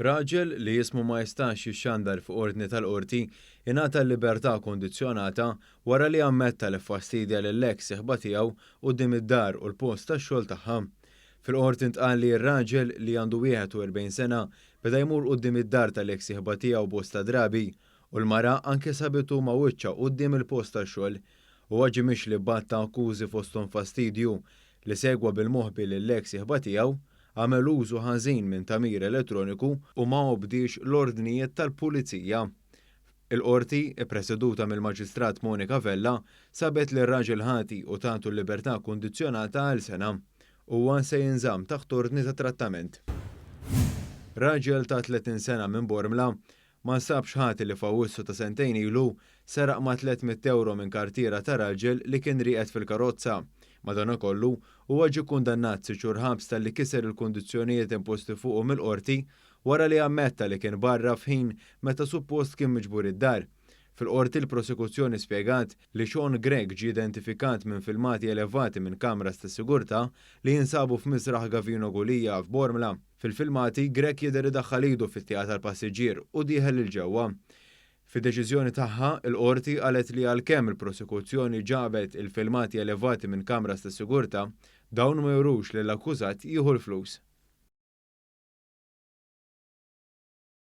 Raġel li jismu ma jistax jixxandar fuq ordni tal-qorti ingħata l-libertà kondizzjonata wara li ammetta li ffastidja lill-eks sieħba tiegħu quddiem id-dar u l-post tax-xogħol tagħha. Fil-qorti ntqal li r-raġel li għandu 41 sena beda jmur quddiem id-dar tal-eks sieħba tiegħu bosta drabi u l-mara anke sabitu ma' wiċċa quddiem il-post tax-xogħol u ġie mhix li batta akkużi fosthom fastidju li segwa bil-moħħbi lill-eks sieħba tiegħu għamel użu ħażin minn tamir elettroniku u ma obdix l-ordnijiet tal-pulizija. Il-qorti, ippreseduta mill-Maġistrat Monika Vella, sabet li r-raġel ħati u tagħtu l-libertà kundizzjonata għal sena u se jinżamm taħt ordni ta' trattament. Raġel ta' 30 sena minn Bormla ma nsabx ħati li f'Awwissu ta' sentejn ilu seraq ma' 300 euro minn kartiera ta' raġel li kien rieqed fil-karozza. Madankollu huwa ġie kundannat 6 xhur ħabs talli kiser il-kundizzjonijiet imposti fuqu mill-qorti wara li ammetta li kien barra f'ħin meta suppost kien miġbur id-dar. Fil-qorti l-prosekuzzjoni spjegat li Sean Gregg ġie identifikat minn filmati elevati minn kameras ta' sigurtà li jinsabu f'Misraħ Gavino Gulija f'Bormla. Fil-filmati Gregg jidher idaħħal idu fit-tieqa tal-passiġġier u dieħel il ġewwa. Fid-deċiżjoni tagħha, il-qorti qalet li għalkemm il-prosekuzzjoni ġabet il-filmati elevati minn kameras ta' sigurtà, dawn ma jurux li l-akkużat jieħu l-flus.